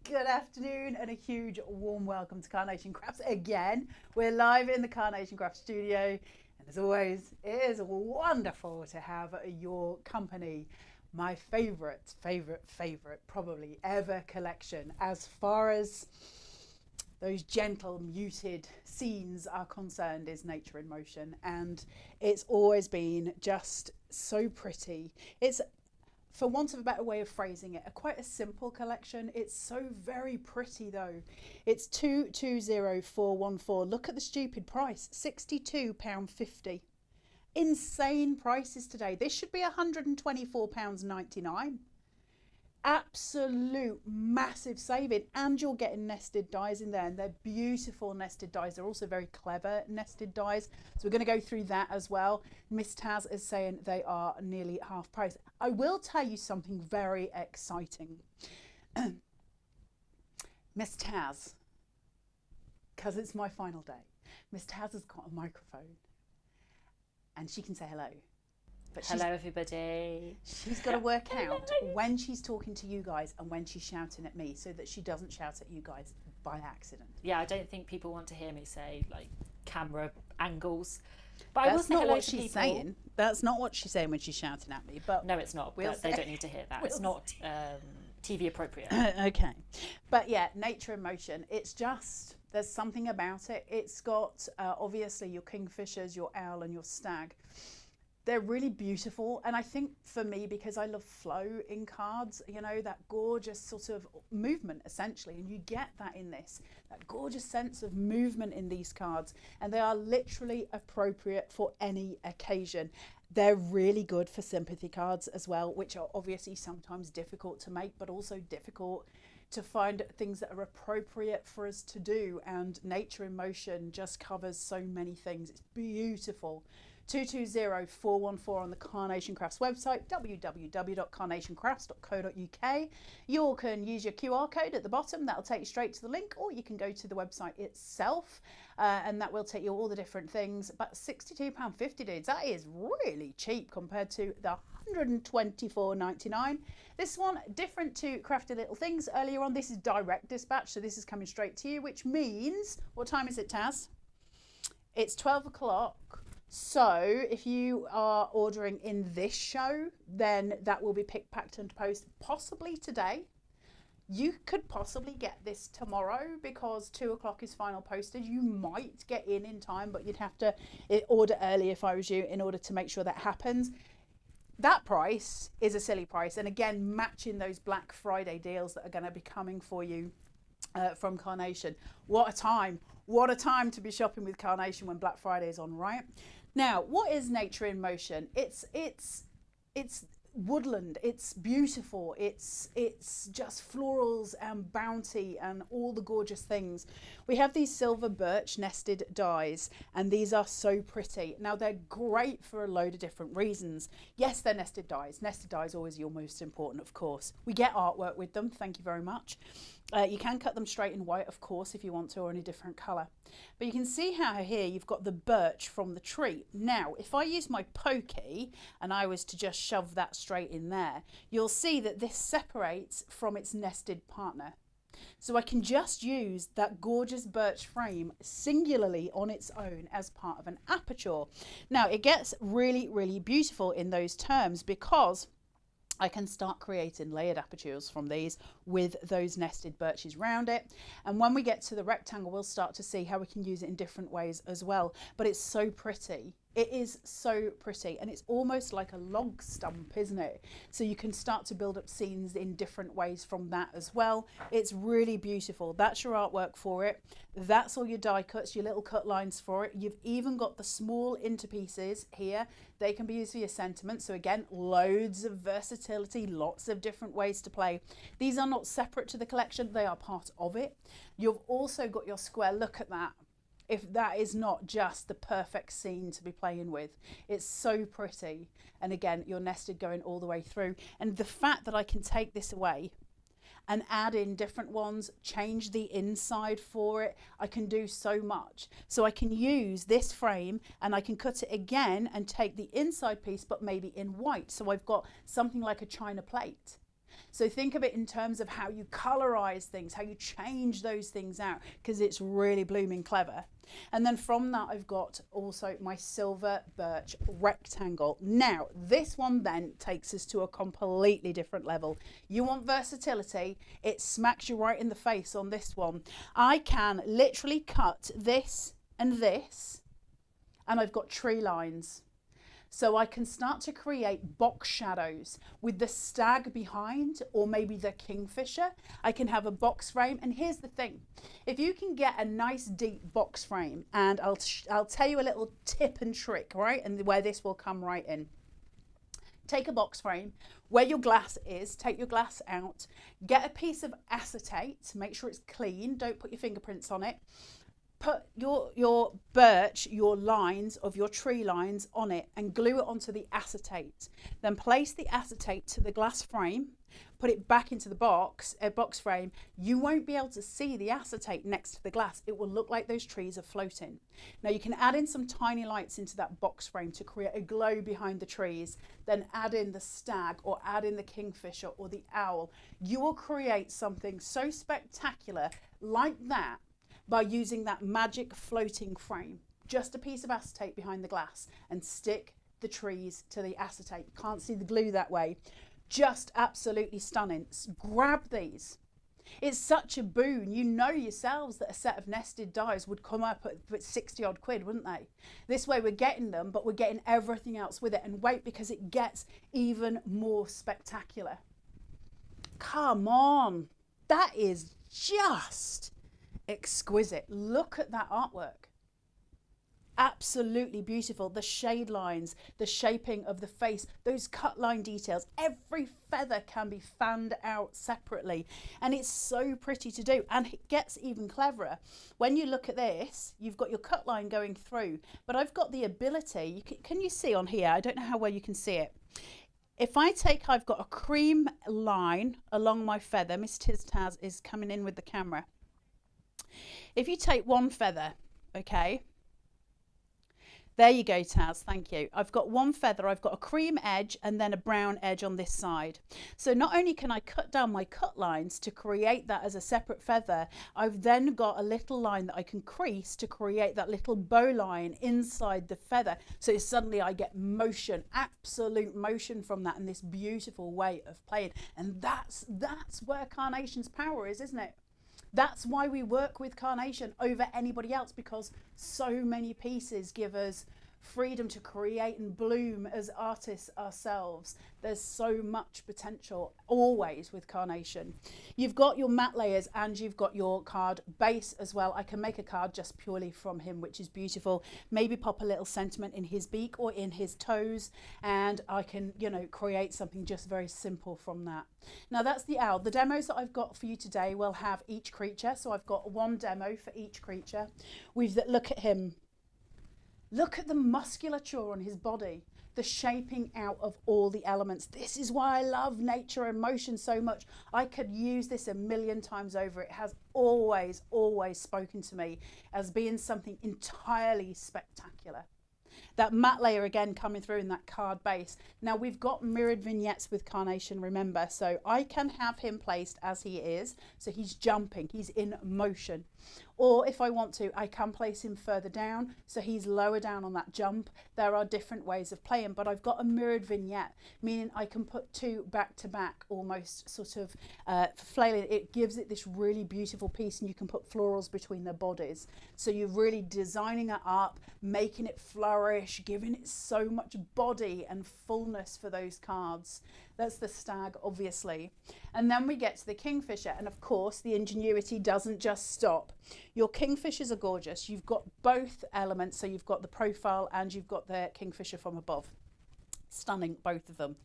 Good afternoon and a huge warm welcome to Carnation Crafts again. We're live in the Carnation Crafts studio, and as always, it is wonderful to have your company. My favorite probably ever collection as far as those gentle muted scenes are concerned is Nature in Motion, and it's always been just so pretty. It's, for want of a better way of phrasing it, quite a simple collection. It's so very pretty though. It's 220414. Look at the stupid price, £62.50. Insane prices today. This should be £124.99. Absolute massive saving, and you're getting nested dies in there, and they're beautiful nested dies. They're also very clever nested dies, so we're going to go through that as well. Miss Taz is saying they are nearly half price. I will tell you something very exciting. Miss Taz, because it's my final day, Miss Taz has got a microphone and she can say hello. But hello everybody. She's got to work out when she's talking to you guys and when she's shouting at me, so that she doesn't shout at you guys by accident. Yeah, I don't think people want to hear me say like camera angles. But That's I will say not hello what to she's people. saying. That's not what she's saying when she's shouting at me. But no, it's not. But they don't need to hear that. It's not TV appropriate. Okay, but yeah, Nature in Motion. It's just, there's something about it. It's got obviously your kingfishers, your owl, and your stag. They're really beautiful, and I think for me, because I love flow in cards, you know, that gorgeous sort of movement essentially, and you get that in this, that gorgeous sense of movement in these cards, and they are literally appropriate for any occasion. They're really good for sympathy cards as well, which are obviously sometimes difficult to make, but also difficult to find things that are appropriate for us to do, and Nature in Motion just covers so many things. It's beautiful. 220414 on the Carnation Crafts website, www.carnationcrafts.co.uk. You can use your QR code at the bottom, that'll take you straight to the link, or you can go to the website itself and that will take you all the different things. But £62.50, dudes, that is really cheap compared to the $124.99. This one, different to Crafty Little Things earlier on, this is direct dispatch, so this is coming straight to you, which means, what time is it, Taz? It's 12 o'clock. So if you are ordering in this show, then that will be picked, packed and posted possibly today. You could possibly get this tomorrow because 2 o'clock is final postage. You might get in time, but you'd have to order early if I was you in order to make sure that happens. That price is a silly price. And again, matching those Black Friday deals that are going to be coming for you from Carnation. What a time. What a time to be shopping with Carnation when Black Friday is on, right? Now, what is Nature in Motion? It's woodland, it's beautiful, it's just florals and bounty and all the gorgeous things. We have these silver birch nested dies, and these are so pretty. Now, they're great for a load of different reasons. Yes, they're nested dies. Nested dies always your most important, of course. We get artwork with them, thank you very much. You can cut them straight in white, of course, if you want to, or in a different colour. But you can see how here you've got the birch from the tree. Now, if I use my pokey and I was to just shove that straight in there, you'll see that this separates from its nested partner. So I can just use that gorgeous birch frame singularly on its own as part of an aperture. Now, it gets really, really beautiful in those terms because I can start creating layered apertures from these with those nested birches round it. And when we get to the rectangle, we'll start to see how we can use it in different ways as well. But it's so pretty. It is so pretty, and it's almost like a log stump, isn't it? So you can start to build up scenes in different ways from that as well. It's really beautiful. That's your artwork for it. That's all your die cuts, your little cut lines for it. You've even got the small interpieces here. They can be used for your sentiment. So again, loads of versatility, lots of different ways to play. These are not separate to the collection, they are part of it. You've also got your square. Look at that. If that is not just the perfect scene to be playing with. It's so pretty. And again, you're nested going all the way through. And the fact that I can take this away and add in different ones, change the inside for it, I can do so much. So I can use this frame and I can cut it again and take the inside piece, but maybe in white. So I've got something like a china plate. So think of it in terms of how you colorize things, how you change those things out, because it's really blooming clever. And then from that, I've got also my silver birch rectangle. Now, this one then takes us to a completely different level. You want versatility, it smacks you right in the face on this one. I can literally cut this and this, and I've got tree lines. So I can start to create box shadows with the stag behind, or maybe the kingfisher. I can have a box frame. And here's the thing, if you can get a nice deep box frame, and I'll tell you a little tip and trick, right? And where this will come right in. Take a box frame, where your glass is, take your glass out, get a piece of acetate, make sure it's clean, don't put your fingerprints on it. Put your birch, your lines of your tree lines on it and glue it onto the acetate. Then place the acetate to the glass frame, put it back into the box frame. You won't be able to see the acetate next to the glass. It will look like those trees are floating. Now you can add in some tiny lights into that box frame to create a glow behind the trees. Then add in the stag, or add in the kingfisher or the owl. You will create something so spectacular like that by using that magic floating frame. Just a piece of acetate behind the glass, and stick the trees to the acetate. You can't see the glue that way. Just absolutely stunning. Grab these. It's such a boon. You know yourselves that a set of nested dies would come up at 60 odd quid, wouldn't they? This way we're getting them, but we're getting everything else with it. And wait, because it gets even more spectacular. Come on. That is just exquisite. Look at that artwork. Absolutely beautiful. The shade lines, the shaping of the face, those cut line details, every feather can be fanned out separately, and it's so pretty to do. And it gets even cleverer when you look at this. You've got your cut line going through, but I've got the ability, can you see on here? I don't know how well you can see it. If I've got a cream line along my feather. Miss Taz is coming in with the camera. If you take one feather, okay, there you go, Taz, thank you. I've got one feather, I've got a cream edge and then a brown edge on this side. So not only can I cut down my cut lines to create that as a separate feather, I've then got a little line that I can crease to create that little bow line inside the feather. So suddenly I get motion, absolute motion from that, and this beautiful way of playing. And that's where Carnation's power is, isn't it? That's why we work with Carnation over anybody else, because so many pieces give us freedom to create and bloom as artists ourselves. There's so much potential always with Carnation. You've got your matte layers and you've got your card base as well. I can make a card just purely from him, which is beautiful. Maybe pop a little sentiment in his beak or in his toes, and I can, you know, create something just very simple from that. Now that's the owl. The demos that I've got for you today will have each creature. So I've got one demo for each creature. Look at him. Look at the musculature on his body, the shaping out of all the elements. This is why I love nature and motion so much. I could use this a million times over. It has always, always spoken to me as being something entirely spectacular. That matte layer again coming through in that card base. Now we've got mirrored vignettes with Carnation, remember, so I can have him placed as he is. So he's jumping, he's in motion. Or if I want to, I can place him further down, so he's lower down on that jump. There are different ways of playing, but I've got a mirrored vignette, meaning I can put two back to back, almost sort of flailing. It gives it this really beautiful piece, and you can put florals between their bodies. So you're really designing it up, making it flourish, giving it so much body and fullness for those cards. That's the stag, obviously. And then we get to the kingfisher. And of course, the ingenuity doesn't just stop. Your kingfishers are gorgeous. You've got both elements. So you've got the profile and you've got the kingfisher from above. Stunning, both of them.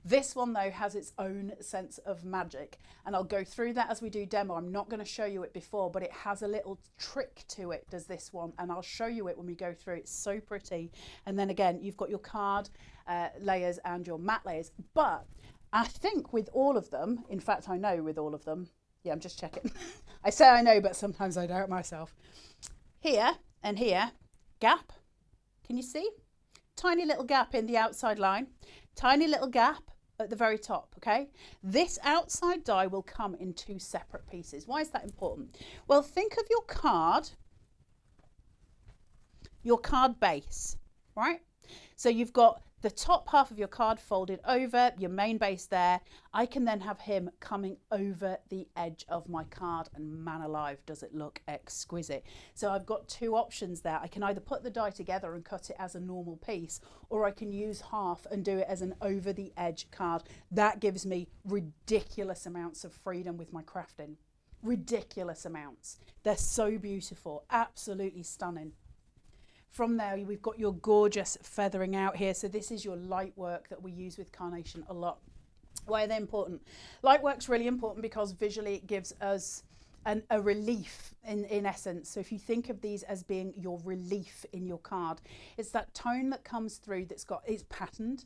This one, though, has its own sense of magic. And I'll go through that as we do demo. I'm not going to show you it before, but it has a little trick to it, does this one. And I'll show you it when we go through. It's so pretty. And then again, you've got your card layers and your matte layers. But I think with all of them, in fact, I know with all of them, yeah, I'm just checking. I say I know, but sometimes I doubt myself. Here and here, gap. Can you see? Tiny little gap in the outside line. Tiny little gap at the very top, okay? This outside die will come in 2 separate pieces. Why is that important? Well, think of your card base, right? So you've got the top half of your card folded over, your main base there. I can then have him coming over the edge of my card, and man alive, does it look exquisite. So I've got 2 options there. I can either put the die together and cut it as a normal piece, or I can use half and do it as an over the edge card. That gives me ridiculous amounts of freedom with my crafting. Ridiculous amounts. They're so beautiful, absolutely stunning. From there, we've got your gorgeous feathering out here. So this is your light work that we use with Carnation a lot. Why are they important? Light work's really important because visually it gives us a relief in essence. So if you think of these as being your relief in your card, it's that tone that comes through it's patterned,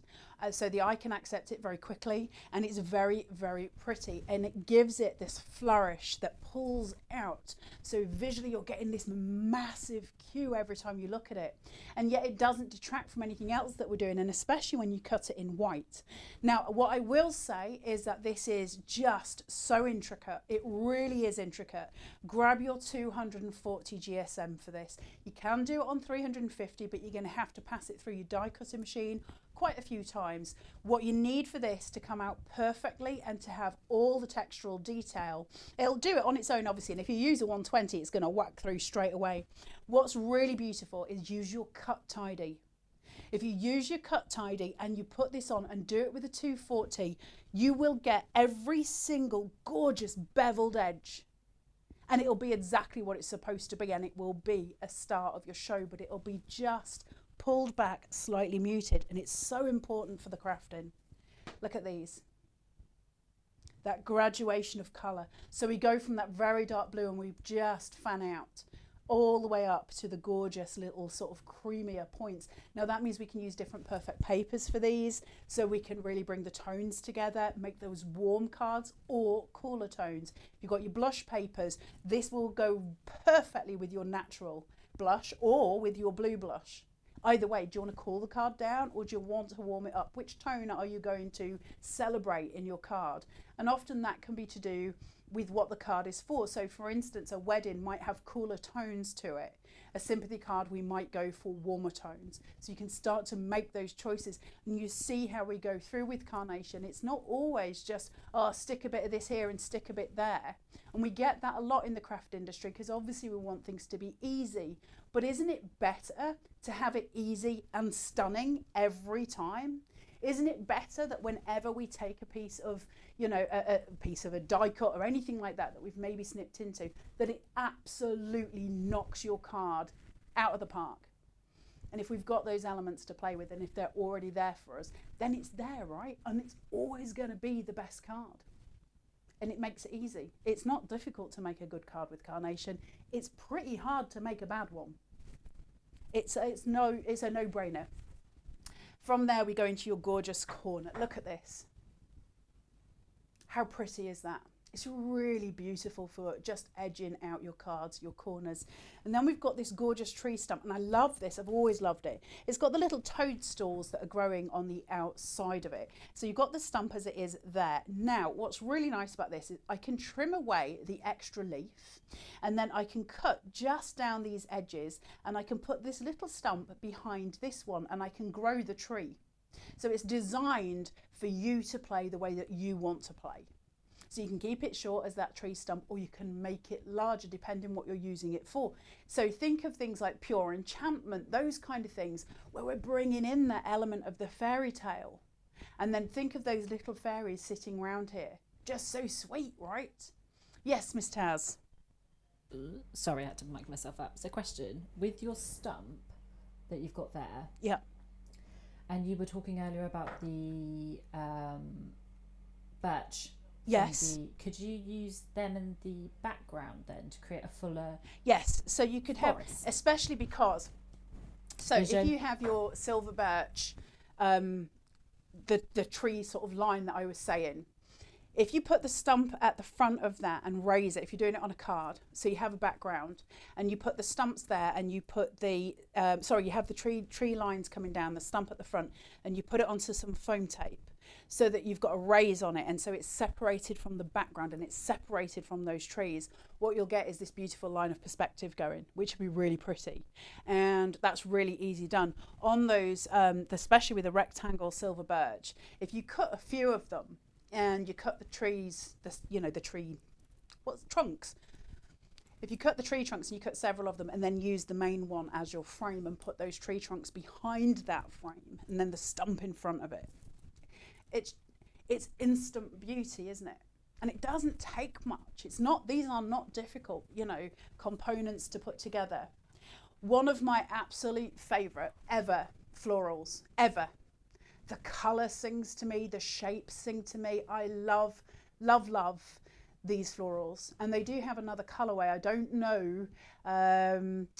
so the eye can accept it very quickly, and it's very, very pretty, and it gives it this flourish that pulls out. So visually you're getting this massive cue every time you look at it, and yet it doesn't detract from anything else that we're doing, and especially when you cut it in white. Now what I will say is that this is just so intricate. It really is intricate. Grab your 240 GSM for this. You can do it on 350, but you're going to have to pass it through your die cutting machine quite a few times. What you need for this to come out perfectly and to have all the textural detail, it'll do it on its own obviously, and if you use a 120 it's going to whack through straight away. What's really beautiful is use your cut tidy. If you use your cut tidy and you put this on and do it with a 240, you will get every single gorgeous beveled edge, and it'll be exactly what it's supposed to be, and it will be a star of your show, but it'll be just pulled back, slightly muted, and it's so important for the crafting. Look at these, that graduation of colour. So we go from that very dark blue and we just fan out all the way up to the gorgeous little sort of creamier points. Now that means we can use different perfect papers for these, so we can really bring the tones together, make those warm cards or cooler tones. If you've got your blush papers, this will go perfectly with your natural blush or with your blue blush. Either way, do you want to cool the card down or do you want to warm it up? Which tone are you going to celebrate in your card? And often that can be to do with what the card is for. So for instance, a wedding might have cooler tones to it. A sympathy card, we might go for warmer tones. So you can start to make those choices, and you see how we go through with Carnation. It's not always just, oh, stick a bit of this here and stick a bit there. And we get that a lot in the craft industry because obviously we want things to be easy. But isn't it better to have it easy and stunning every time? Isn't it better that whenever we take a piece of, you know, a piece of a die cut or anything like that that we've maybe snipped into, that it absolutely knocks your card out of the park? And if we've got those elements to play with, and if they're already there for us, then it's there, right? And it's always going to be the best card. And it makes it easy. It's not difficult to make a good card with Carnation. It's pretty hard to make a bad one. It's a no-brainer. From there, we go into your gorgeous corner. Look at this. How pretty is that? It's really beautiful for just edging out your cards, your corners. And then we've got this gorgeous tree stump, and I love this. I've always loved it. It's got the little toadstools that are growing on the outside of it. So you've got the stump as it is there. Now, what's really nice about this is I can trim away the extra leaf, and then I can cut just down these edges, and I can put this little stump behind this one, and I can grow the tree. So it's designed for you to play the way that you want to play. So you can keep it short as that tree stump, or you can make it larger depending what you're using it for. So think of things like pure enchantment, those kind of things where we're bringing in that element of the fairy tale. And then think of those little fairies sitting around here. Just so sweet, right? Yes, Miss Taz. Sorry, I had to mic myself up. So question, with your stump that you've got there. Yeah. And you were talking earlier about the birch. Yes. Could you use them in the background then to create a fuller? Yes. So you could have, especially because, so Vision. if you have your silver birch, the tree sort of line that I was saying, if you put the stump at the front of that and raise it, if you're doing it on a card, so you have a background and you put the stumps there and you put the, you have the tree lines coming down, the stump at the front, and you put it onto some foam tape. so that you've got a raise on it, and so it's separated from the background and it's separated from those trees. What you'll get is this beautiful line of perspective going, which will be really pretty, and that's really easy done on those, especially with a rectangle silver birch. If you cut a few of them and you cut the trees, the tree, trunks. If you cut the tree trunks and you cut several of them and then use the main one as your frame and put those tree trunks behind that frame and then the stump in front of it, it's instant beauty, isn't it? And it doesn't take much. These are not difficult, components to put together. One of my absolute favorite ever florals, ever. The color sings to me, the shapes sing to me. I love, love, love these florals, and they do have another colorway. I don't know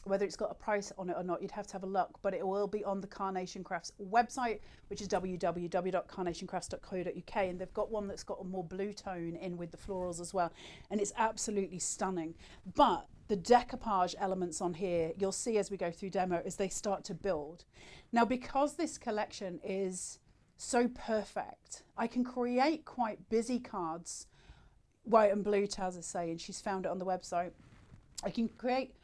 whether it's got a price on it or not. You'd have to have a look, but it will be on the Carnation Crafts website, which is www.carnationcrafts.co.uk, and they've got one that's got a more blue tone in with the florals as well, and it's absolutely stunning. But the decoupage elements on here, you'll see as we go through demo, as they start to build. Now, because this collection is so perfect, I can create quite busy cards. White and blue, Taz is saying. She's found it on the website. I can create...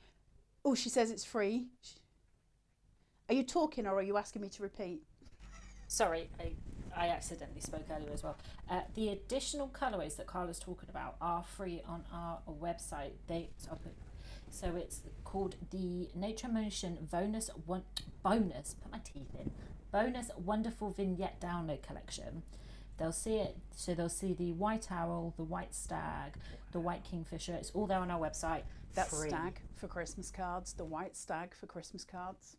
Oh, she says it's free. Are you talking or are you asking me to repeat? Sorry, I accidentally spoke earlier as well. The additional colourways that Carla's talking about are free on our website. So it's called the Nature Motion Bonus, put my teeth in, Bonus Wonderful Vignette Download Collection. They'll see it, so they'll see the white owl, the white stag, the white kingfisher. It's all there on our website. That's free. Stag for Christmas cards, the white stag for Christmas cards.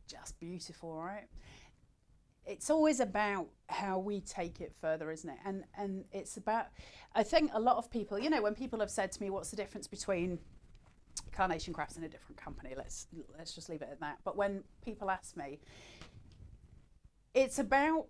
Just beautiful, right? It's always about how we take it further, isn't it? And it's about, I think a lot of people, when people have said to me, what's the difference between Carnation Crafts and a different company? Let's just leave it at that. But when people ask me, it's about,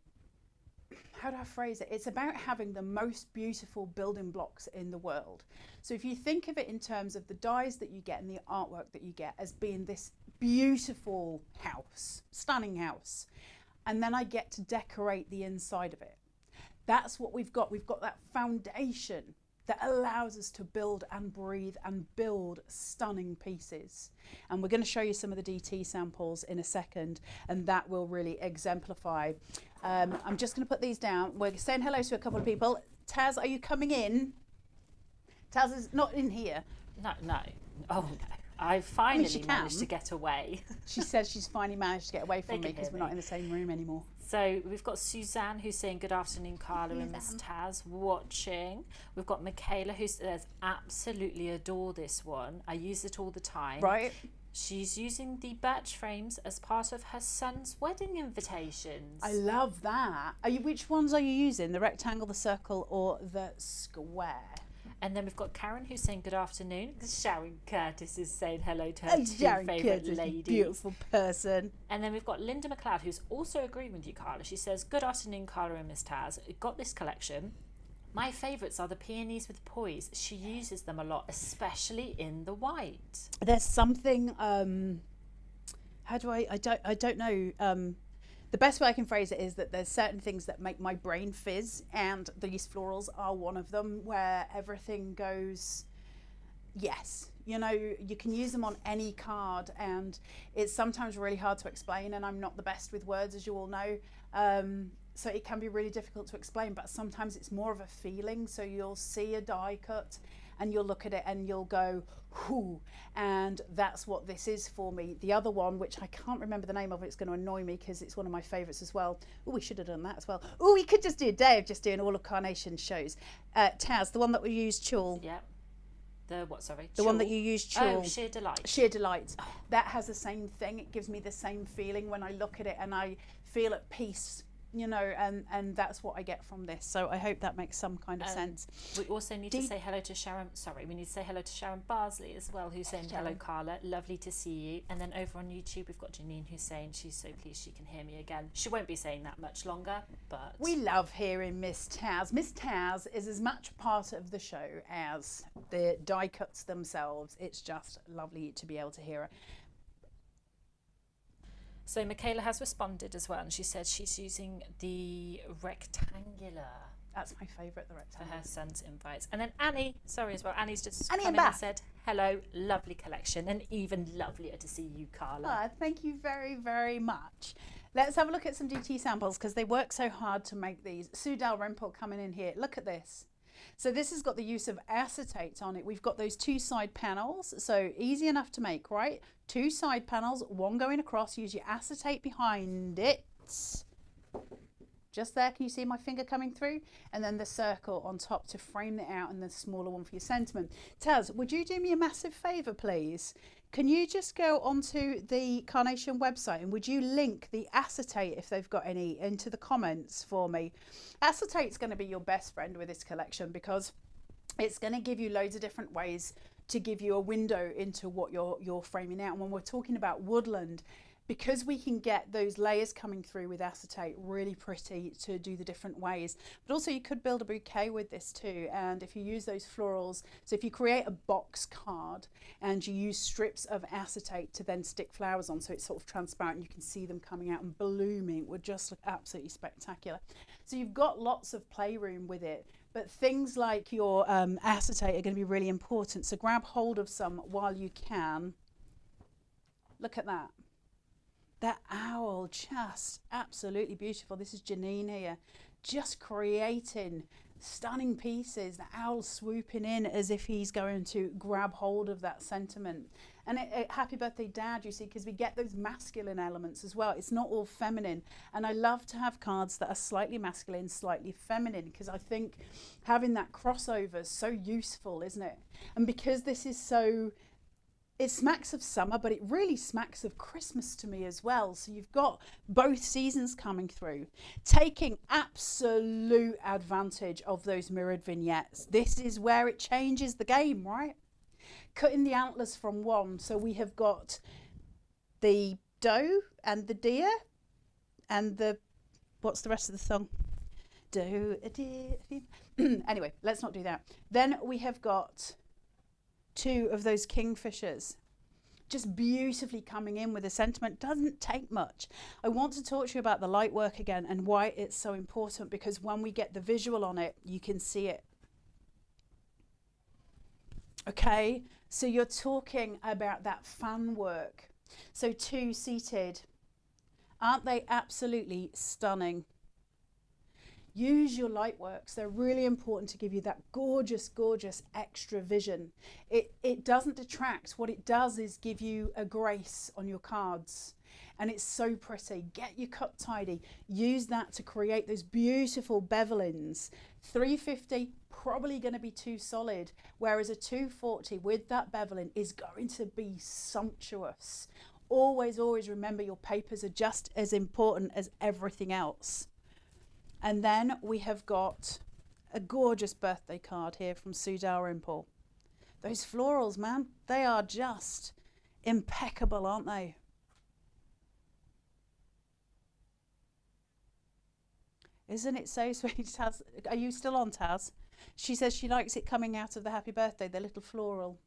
how do I phrase it? It's about having the most beautiful building blocks in the world. So if you think of it in terms of the dies that you get and the artwork that you get as being this beautiful house, stunning house, and then I get to decorate the inside of it. That's what we've got. We've got that foundation that allows us to build and breathe and build stunning pieces. And we're going to show you some of the DT samples in a second, and that will really exemplify. I'm just going to put these down. We're saying hello to a couple of people. Taz, are you coming in? Taz is not in here. No. Oh, no. I finally managed to get away. She says she's finally managed to get away from me because we're not in the same room anymore. So we've got Suzanne who's saying good afternoon, Carla and Miss Taz watching. We've got Michaela who says absolutely adore this one. I use it all the time. Right. She's using the birch frames as part of her son's wedding invitations. I love that. Which ones are you using? The rectangle, the circle, or the square? And then we've got Karen who's saying good afternoon. Sharon Curtis is saying hello to her two favourite ladies. Beautiful person. And then we've got Linda McLeod who's also agreeing with you, Carla. She says, good afternoon, Carla and Miss Taz. Got this collection. My favourites are the peonies with poise. She uses them a lot, especially in the white. There's something, I don't know. The best way I can phrase it is that there's certain things that make my brain fizz, and these florals are one of them, where everything goes, yes. You can use them on any card, and it's sometimes really hard to explain, and I'm not the best with words, as you all know. So it can be really difficult to explain, but sometimes it's more of a feeling. So you'll see a die cut and you'll look at it and you'll go, whoo, and that's what this is for me. The other one, which I can't remember the name of, it's going to annoy me because it's one of my favourites as well. Oh, we should have done that as well. Oh, we could just do a day of just doing all of Carnation shows. Taz, the one that we use, Chul. Yeah. The what, sorry? The one that you use, Chul. Oh, Sheer Delight. Sheer Delight. Oh. That has the same thing. It gives me the same feeling when I look at it and I feel at peace. And that's what I get from this. So I hope that makes some kind of sense. We also need to say hello to Sharon. Sorry, we need to say hello to Sharon Barsley as well, who's saying hello, Carla. Lovely to see you. And then over on YouTube, we've got Janine who's saying she's so pleased she can hear me again. She won't be saying that much longer, but we love hearing Miss Taz. Miss Taz is as much part of the show as the die cuts themselves. It's just lovely to be able to hear her. So Michaela has responded as well, and she said she's using the rectangular That's my favourite, the for rectangle. her son's invites. And then Annie, sorry as well, Annie's just Annie come and in and Bath. said, hello, lovely collection, and even lovelier to see you, Carla. Ah, thank you very, very much. Let's have a look at some DT samples because they work so hard to make these. Sue Dalrymple coming in here. Look at this. So this has got the use of acetate on it. We've got those two side panels, so easy enough to make, right? Two side panels, one going across. Use your acetate behind it. Just there, can you see my finger coming through? And then the circle on top to frame it out, and the smaller one for your sentiment. Taz, would you do me a massive favour, please? Can you just go onto the Carnation website and would you link the acetate, if they've got any, into the comments for me? Acetate's going to be your best friend with this collection because it's going to give you loads of different ways to give you a window into what you're framing out. And when we're talking about woodland, because we can get those layers coming through with acetate, really pretty to do the different ways. But also you could build a bouquet with this too. And if you use those florals, so if you create a box card and you use strips of acetate to then stick flowers on, so it's sort of transparent, you can see them coming out and blooming, it would just look absolutely spectacular. So you've got lots of playroom with it. But things like your acetate are going to be really important. So grab hold of some while you can. Look at that. That owl, just absolutely beautiful. This is Janine here, just creating stunning pieces. The owl swooping in as if he's going to grab hold of that sentiment. And happy birthday, Dad, you see, because we get those masculine elements as well. It's not all feminine. And I love to have cards that are slightly masculine, slightly feminine, because I think having that crossover is so useful, isn't it? And because this is so... it smacks of summer, but it really smacks of Christmas to me as well. So you've got both seasons coming through, taking absolute advantage of those mirrored vignettes. This is where it changes the game, right? Cutting the antlers from one. So we have got the doe and the deer and the, what's the rest of the song? Doe, a deer. Anyway, let's not do that. Then we have got two of those kingfishers just beautifully coming in with a sentiment. Doesn't take much. I want to talk to you about the light work again and why it's so important, because when we get the visual on it, you can see it. Okay, so you're talking about that fan work. So two seated, aren't they absolutely stunning? Use your light works. They're really important to give you that gorgeous, gorgeous extra vision. It doesn't detract. What it does is give you a grace on your cards. And it's so pretty. Get your cut tidy. Use that to create those beautiful bevelings. 350, probably going to be too solid. Whereas a 240 with that beveling is going to be sumptuous. Always, always remember your papers are just as important as everything else. And then we have got a gorgeous birthday card here from Sue Dalrymple. Those florals, man, they are just impeccable, aren't they? Isn't it so sweet? Taz, are you still on, Taz? She says she likes it coming out of the happy birthday, the little floral.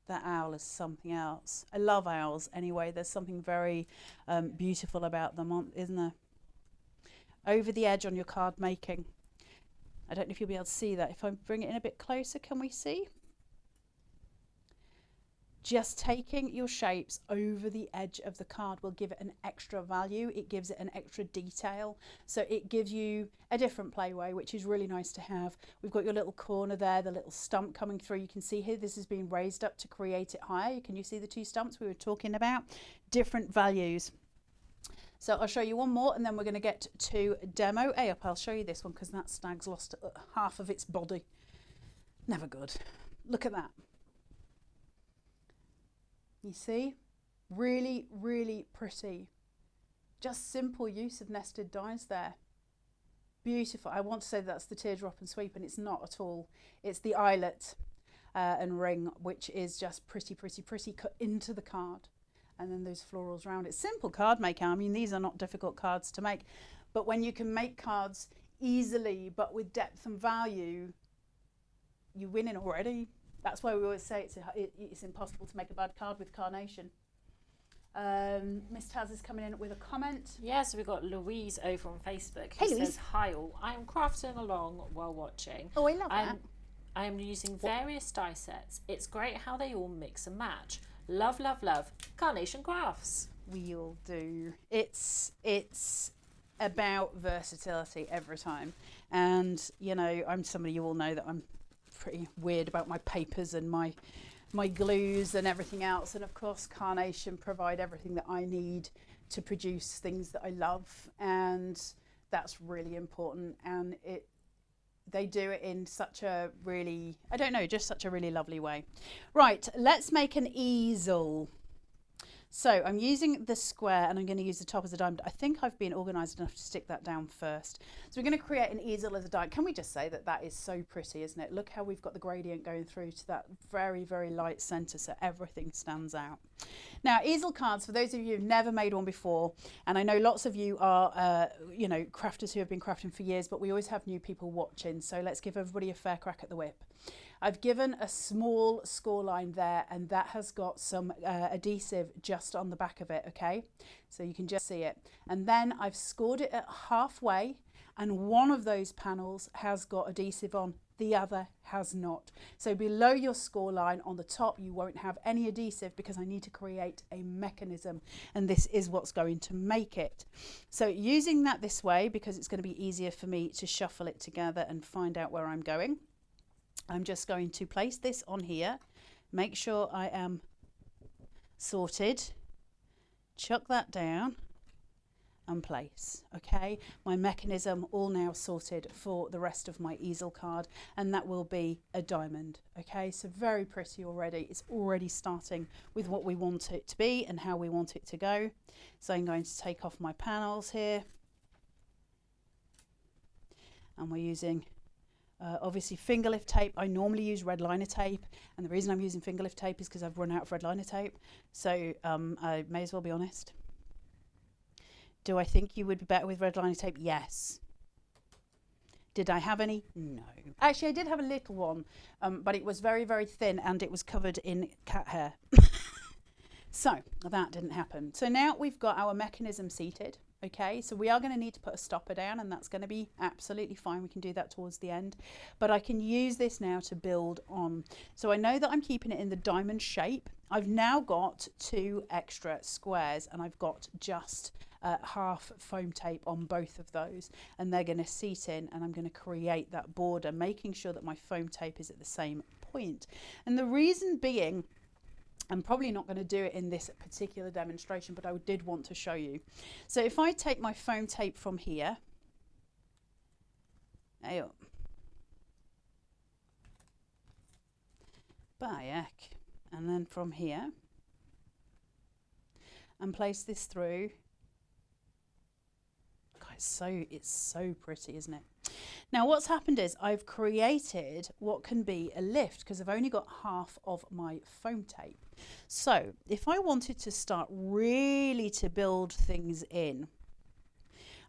That owl is something else. I love owls anyway. There's something very beautiful about them, isn't there? Over the edge on your card making. I don't know if you'll be able to see that. If I bring it in a bit closer, can we see? Just taking your shapes over the edge of the card will give it an extra value. It gives it an extra detail. So it gives you a different playway, which is really nice to have. We've got your little corner there, the little stump coming through. You can see here, this has been raised up to create it higher. Can you see the two stumps we were talking about? Different values. So I'll show you one more and then we're going to get to demo A up. I'll show you this one because that stag's lost half of its body. Never good. Look at that. You see, really, really pretty. Just simple use of nested dies there. Beautiful. I want to say that's the teardrop and sweep, and it's not at all. It's the eyelet and ring, which is just pretty, pretty, pretty cut into the card. And then those florals around it. Simple card making. I mean, these are not difficult cards to make. But when you can make cards easily, but with depth and value, you're winning already. That's why we always say it's impossible to make a bad card with Carnation. Miss Taz is coming in with a comment. Yeah, so we've got Louise over on Facebook Hey, who Louise. says, "Hi all, I am crafting along while watching. Oh, I love that. I am using various die sets. It's great how they all mix and match. Love, love, love. Carnation Crafts." We all do. It's about versatility every time. And, you know, I'm somebody, you all know that I'm pretty weird about my papers and my glues and everything else. And of course, Carnation provide everything that I need to produce things that I love. And that's really important. And they do it in such a really, I don't know, just such a really lovely way. Right, let's make an easel. So I'm using the square and I'm going to use the top as a diamond. I think I've been organised enough to stick that down first. So we're going to create an easel as a diamond. Can we just say that that is so pretty, isn't it? Look how we've got the gradient going through to that very, very light centre, so everything stands out. Now, easel cards, for those of you who've never made one before, and I know lots of you are, you know, crafters who have been crafting for years, but we always have new people watching. So let's give everybody a fair crack at the whip. I've given a small score line there, and that has got some adhesive just on the back of it, okay? So you can just see it. And then I've scored it at halfway, and one of those panels has got adhesive on, the other has not. So below your score line on the top, you won't have any adhesive because I need to create a mechanism, and this is what's going to make it. So using that this way, because it's going to be easier for me to shuffle it together and find out where I'm going, I'm just going to place this on here, make sure I am sorted, chuck that down and place. Okay, my mechanism all now sorted for the rest of my easel card, and that will be a diamond. Okay, so very pretty already. It's already starting with what we want it to be and how we want it to go. So I'm going to take off my panels here, and we're using obviously finger lift tape. I normally use red liner tape, and the reason I'm using finger lift tape is because I've run out of red liner tape. So I may as well be honest. Do I think you would be better with red liner tape? Yes. Did I have any? No. Actually, I did have a little one, but it was very, very thin and it was covered in cat hair. So that didn't happen. So now we've got our mechanism seated. Okay, so we are going to need to put a stopper down, and that's going to be absolutely fine. We can do that towards the end, but I can use this now to build on. So I know that I'm keeping it in the diamond shape. I've now got 2 extra squares, and I've got just half foam tape on both of those, and they're going to seat in, and I'm going to create that border, making sure that my foam tape is at the same point. And the reason being, I'm probably not going to do it in this particular demonstration, but I did want to show you. So if I take my foam tape from here, and then from here, and place this through. God, it's so pretty, isn't it? Now what's happened is I've created what can be a lift because I've only got half of my foam tape. So if I wanted to start really to build things in,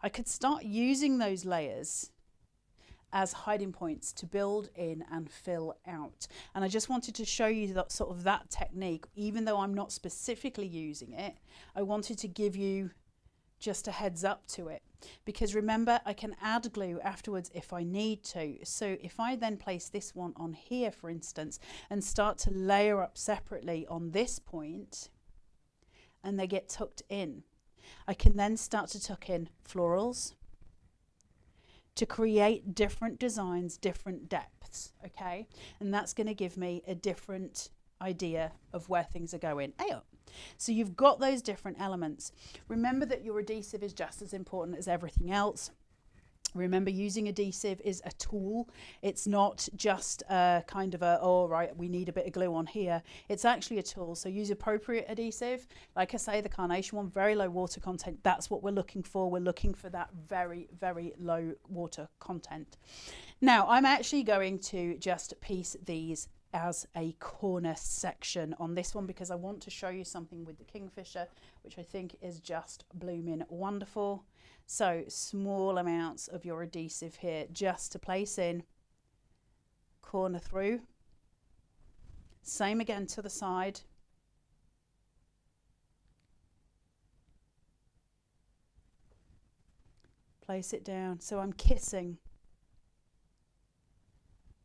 I could start using those layers as hiding points to build in and fill out. And I just wanted to show you that sort of that technique, even though I'm not specifically using it. I wanted to give you just a heads up to it, because remember, I can add glue afterwards if I need to. So if I then place this one on here, for instance, and start to layer up separately on this point, and they get tucked in, I can then start to tuck in florals to create different designs, different depths, okay? And that's going to give me a different idea of where things are going. So you've got those different elements. Remember that your adhesive is just as important as everything else. Remember, using adhesive is a tool. It's not just a kind of a, oh, right, we need a bit of glue on here. It's actually a tool. So use appropriate adhesive. Like I say, the Carnation one, very low water content. That's what we're looking for. We're looking for that very, very low water content. Now, I'm actually going to just piece these as a corner section on this one because I want to show you something with the Kingfisher, which I think is just blooming wonderful. So small amounts of your adhesive here just to place in, corner through, Same again to the side. Place it down. So I'm kissing.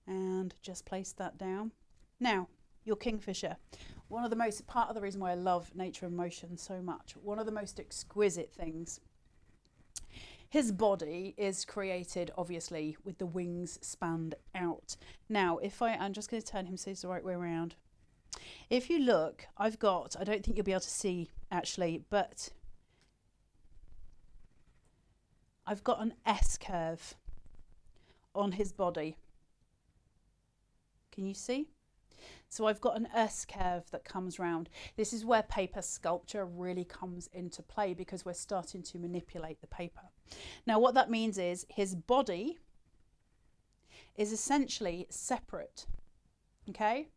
And just place that down. Now, your kingfisher. One of the most, part of the reason why I love nature and motion so much, one of the most exquisite things. His body is created, obviously, with the wings spanned out. Now, I'm just going to turn him so it's the right way around. If you look, I don't think you'll be able to see actually, but I've got an S curve on his body. Can you see? So I've got an S curve that comes round. This is where paper sculpture really comes into play, because we're starting to manipulate the paper. Now what that means is his body is essentially separate. Okay?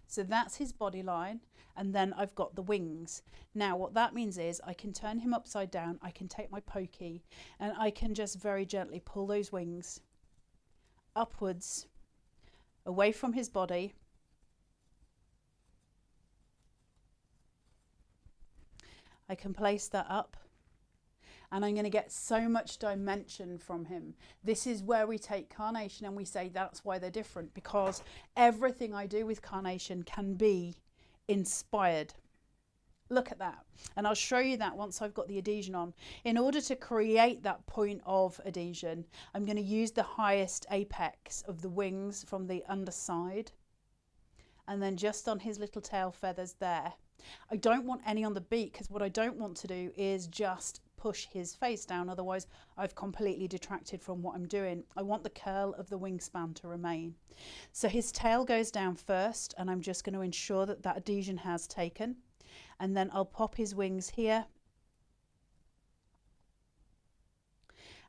So that's his body line, and then I've got the wings. Now what that means is I can turn him upside down, I can take my pokey, and I can just very gently pull those wings upwards, away from his body. I can place that up, and I'm going to get so much dimension from him. This is where we take Carnation and we say that's why they're different, because everything I do with Carnation can be inspired. Look at that. And I'll show you that once I've got the adhesion on. In order to create that point of adhesion, I'm going to use the highest apex of the wings from the underside, and then just on his little tail feathers there. I don't want any on the beak, because what I don't want to do is just push his face down, otherwise I've completely detracted from what I'm doing. I want the curl of the wingspan to remain. So his tail goes down first, and I'm just going to ensure that that adhesion has taken, and then I'll pop his wings here,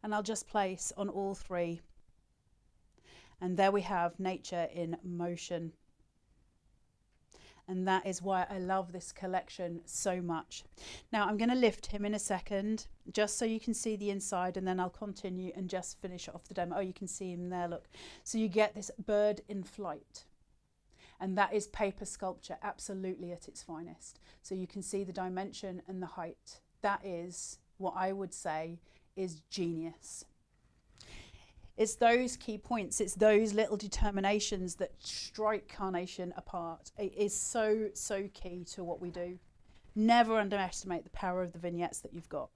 and I'll just place on all three, and there we have nature in motion. And that is why I love this collection so much. Now I'm going to lift him in a second, just so you can see the inside, and then I'll continue and just finish off the demo. Oh, you can see him there, look. So you get this bird in flight. And that is paper sculpture, absolutely at its finest. So you can see the dimension and the height. That is what I would say is genius. It's those key points, it's those little determinations that strike Carnation apart. It is so, so key to what we do. Never underestimate the power of the vignettes that you've got.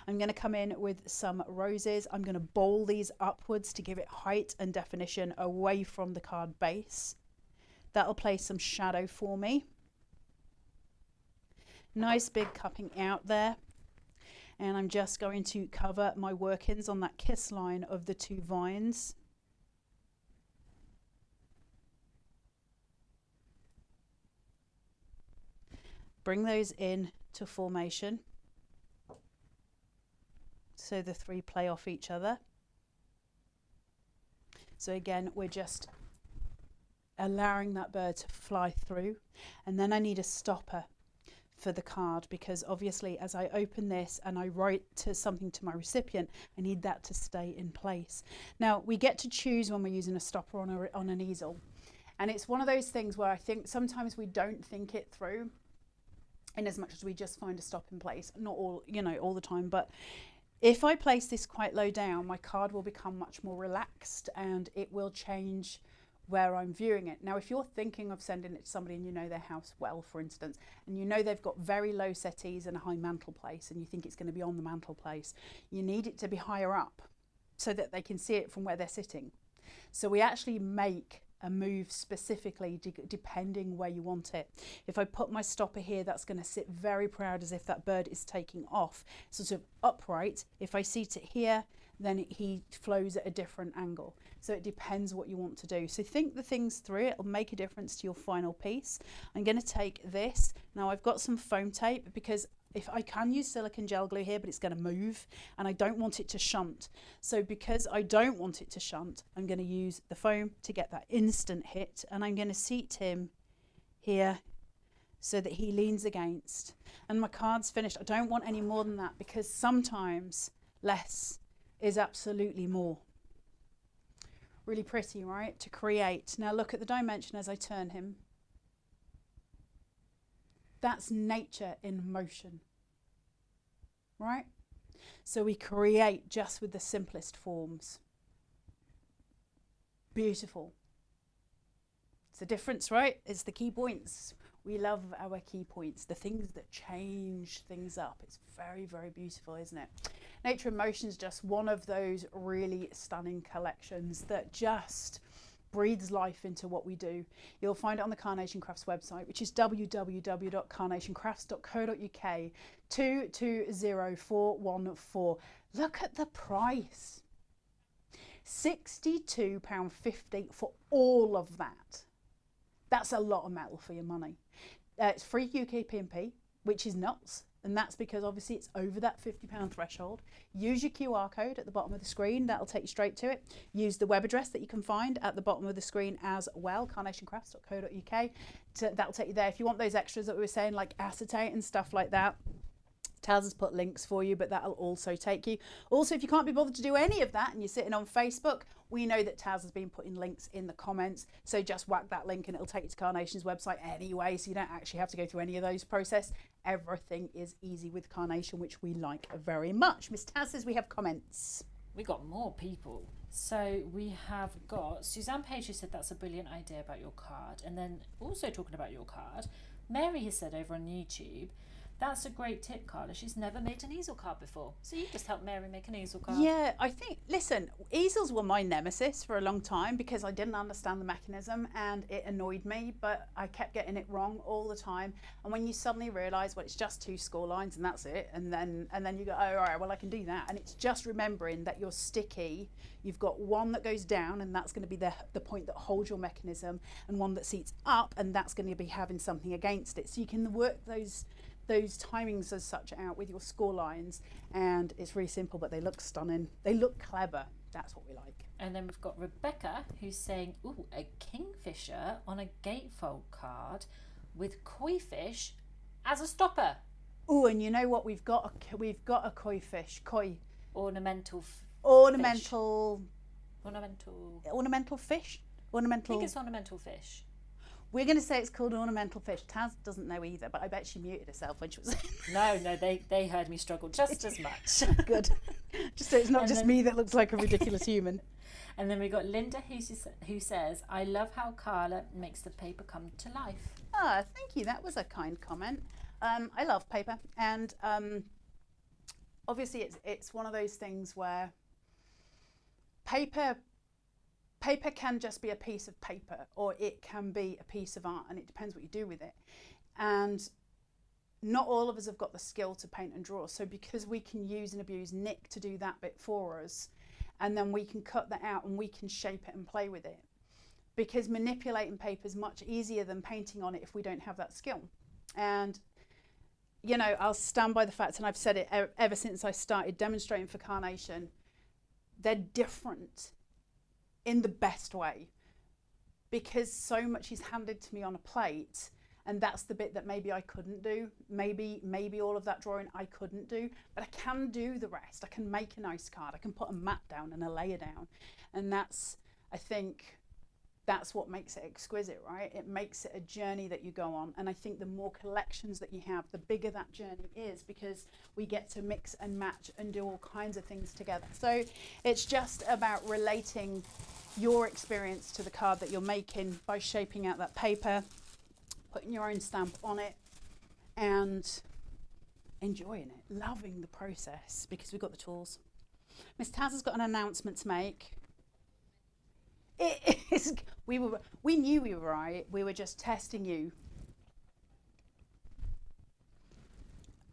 I'm going to come in with some roses. I'm going to bowl these upwards to give it height and definition away from the card base. That'll place some shadow for me. Nice big cupping out there. And I'm just going to cover my workings on that kiss line of the two vines. Bring those in to formation, so the three play off each other. So again, we're just allowing that bird to fly through, and then I need a stopper for the card, because obviously as I open this and I write something to my recipient, I need that to stay in place. Now we get to choose when we're using a stopper on an easel, and it's one of those things where I think sometimes we don't think it through, in as much as we just find a stop in place. Not all, all the time, but if I place this quite low down, my card will become much more relaxed, and it will change where I'm viewing it. Now, if you're thinking of sending it to somebody and you know their house well, for instance, and you know they've got very low settees and a high mantel place, and you think it's going to be on the mantel place, you need it to be higher up so that they can see it from where they're sitting. So we actually make a move specifically depending where you want it. If I put my stopper here, that's going to sit very proud, as if that bird is taking off, sort of upright. If I seat it here, then he flows at a different angle. So it depends what you want to do. So think the things through, it'll make a difference to your final piece. I'm going to take this. Now I've got some foam tape, because if I can use silicone gel glue here, but it's going to move and I don't want it to shunt. So because I don't want it to shunt, I'm going to use the foam to get that instant hit, and I'm going to seat him here so that he leans against, and my card's finished. I don't want any more than that, because sometimes less is absolutely more. Really pretty, right, to create. Now look at the dimension as I turn him. That's nature in motion, right? So we create just with the simplest forms. Beautiful. It's the difference, right? It's the key points. We love our key points, the things that change things up. It's very, very beautiful, isn't it? Nature in Motion is just one of those really stunning collections that just breathes life into what we do. You'll find it on the Carnation Crafts website, which is www.carnationcrafts.co.uk 220414. Look at the price. £62.50 for all of that. That's a lot of metal for your money. It's free UK P&P, which is nuts. And that's because obviously it's over that £50 threshold. Use your QR code at the bottom of the screen. That'll take you straight to it. Use the web address that you can find at the bottom of the screen as well, carnationcrafts.co.uk. That'll take you there. If you want those extras that we were saying, like acetate and stuff like that, Taz has put links for you, but that'll also take you. Also, if you can't be bothered to do any of that and you're sitting on Facebook, we know that Taz has been putting links in the comments. So just whack that link and it'll take you to Carnation's website anyway. So you don't actually have to go through any of those process. Everything is easy with Carnation, which we like very much. Miss Taz says we have comments. We got more people. So we have got Suzanne Page, who said that's a brilliant idea about your card. And then also talking about your card, Mary has said over on YouTube, that's a great tip, Carla. She's never made an easel card before. So you just helped Mary make an easel card. Yeah, I think, listen, easels were my nemesis for a long time because I didn't understand the mechanism and it annoyed me, but I kept getting it wrong all the time. And when you suddenly realise, well, it's just 2 score lines and that's it. And then you go, oh, all right, well, I can do that. And it's just remembering that you're sticky. You've got one that goes down and that's going to be the point that holds your mechanism, and one that seats up and that's going to be having something against it. So you can work those timings as such out with your score lines, and it's really simple, but they look stunning. They look clever. That's what we like. And then we've got Rebecca, who's saying, ooh, a kingfisher on a gatefold card with koi fish as a stopper. Oh, and you know what we've got? We've got a koi fish. Ornamental fish. Ornamental fish. I think it's ornamental fish. We're going to say it's called ornamental fish. Taz doesn't know either, but I bet she muted herself when she was No, they heard me struggle just as much. Good. Just so it's not just me that looks like a ridiculous human. And then we got Linda, who says, I love how Carla makes the paper come to life. Ah, thank you. That was a kind comment. I love paper, and obviously it's one of those things where paper can just be a piece of paper, or it can be a piece of art, and it depends what you do with it. And not all of us have got the skill to paint and draw. So because we can use and abuse Nick to do that bit for us, and then we can cut that out and we can shape it and play with it. Because manipulating paper is much easier than painting on it if we don't have that skill. And you know, I'll stand by the fact, and I've said it ever since I started demonstrating for Carnation, they're different in the best way, because so much is handed to me on a plate, and that's the bit that maybe I couldn't do. Maybe all of that drawing I couldn't do, but I can do the rest. I can make a nice card. I can put a mat down and a layer down, and that's, I think, that's what makes it exquisite, right? It makes it a journey that you go on. And I think the more collections that you have, the bigger that journey is, because we get to mix and match and do all kinds of things together. So it's just about relating your experience to the card that you're making by shaping out that paper, putting your own stamp on it, and enjoying it, loving the process, because we've got the tools. Miss Taz has got an announcement to make. It is, we knew we were right. We were just testing you.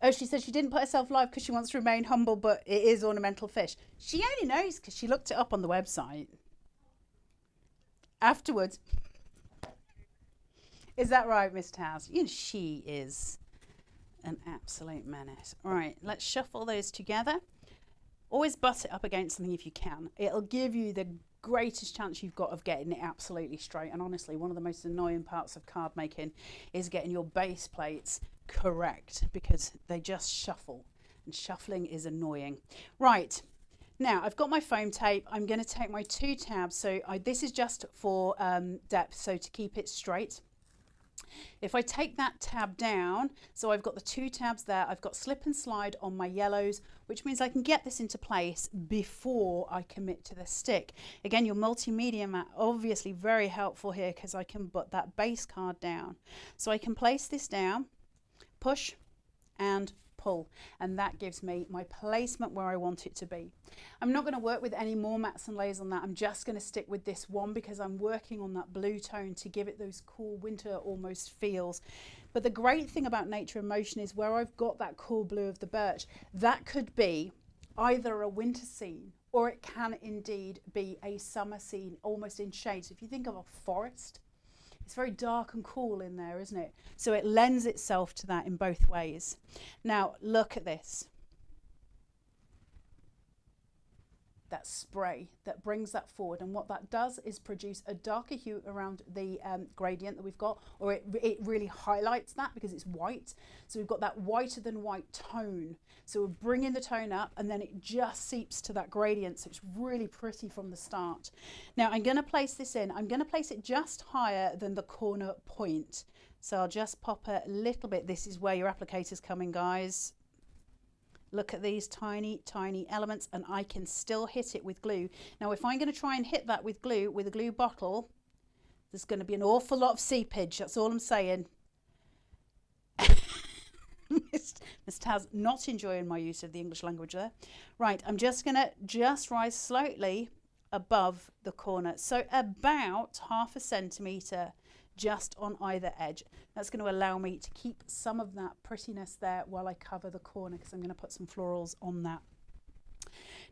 Oh, she said she didn't put herself live because she wants to remain humble, but it is ornamental fish. She only knows because she looked it up on the website afterwards. Is that right, Miss Taz? You know, she is an absolute menace. All right, let's shuffle those together. Always butt it up against something if you can. It'll give you the greatest chance you've got of getting it absolutely straight. And honestly, one of the most annoying parts of card making is getting your base plates correct, because they just shuffle, and shuffling is annoying. Right, now I've got my foam tape. I'm going to take my 2 tabs. So this is just for depth, so to keep it straight. If I take that tab down, so I've got the 2 tabs there, I've got slip and slide on my yellows, which means I can get this into place before I commit to the stick. Again, your multimedia mat, obviously very helpful here because I can put that base card down. So I can place this down, push and pull, and that gives me my placement where I want it to be. I'm not going to work with any more mats and layers on that. I'm just going to stick with this one because I'm working on that blue tone to give it those cool winter almost feels. But the great thing about Nature in Motion is where I've got that cool blue of the birch, that could be either a winter scene or it can indeed be a summer scene almost in shade. So if you think of a forest, it's very dark and cool in there, isn't it? So it lends itself to that in both ways. Now, look at this. That spray that brings that forward, and what that does is produce a darker hue around the gradient that we've got, or it really highlights that because it's white. So we've got that whiter than white tone. So we're bringing the tone up and then it just seeps to that gradient. So it's really pretty from the start. Now I'm going to place this in. I'm going to place it just higher than the corner point. So I'll just pop a little bit. This is where your applicator's coming, guys. Look at these tiny, tiny elements, and I can still hit it with glue. Now, if I'm going to try and hit that with glue, with a glue bottle, there's going to be an awful lot of seepage. That's all I'm saying. Miss Taz not enjoying my use of the English language there. Right, I'm just going to rise slightly above the corner. So about 1/2 centimetre just on either edge. That's going to allow me to keep some of that prettiness there while I cover the corner, because I'm going to put some florals on that.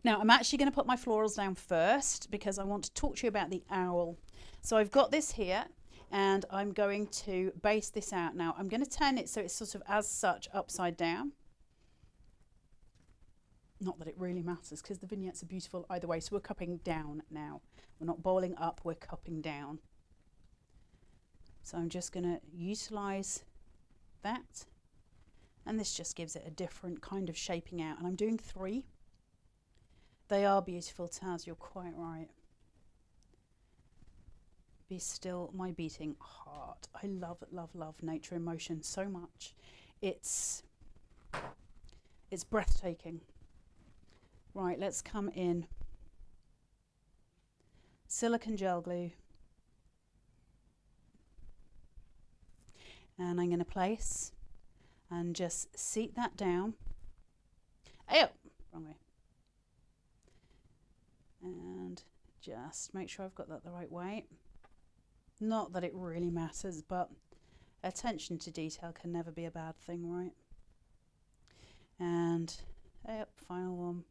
Now I'm actually going to put my florals down first because I want to talk to you about the owl. So I've got this here and I'm going to base this out. Now I'm going to turn it so it's sort of as such upside down. Not that it really matters because the vignettes are beautiful either way. So we're cupping down now. We're not bowling up, we're cupping down. So I'm just going to utilise that, and this just gives it a different kind of shaping out. And I'm doing 3. They are beautiful, Taz, you're quite right. Be still my beating heart. I love, love, love Nature in Motion so much. It's breathtaking. Right, let's come in. Silicone gel glue. And I'm going to place and just seat that down. Oh, wrong way. And just make sure I've got that the right way. Not that it really matters, but attention to detail can never be a bad thing, right? And final one.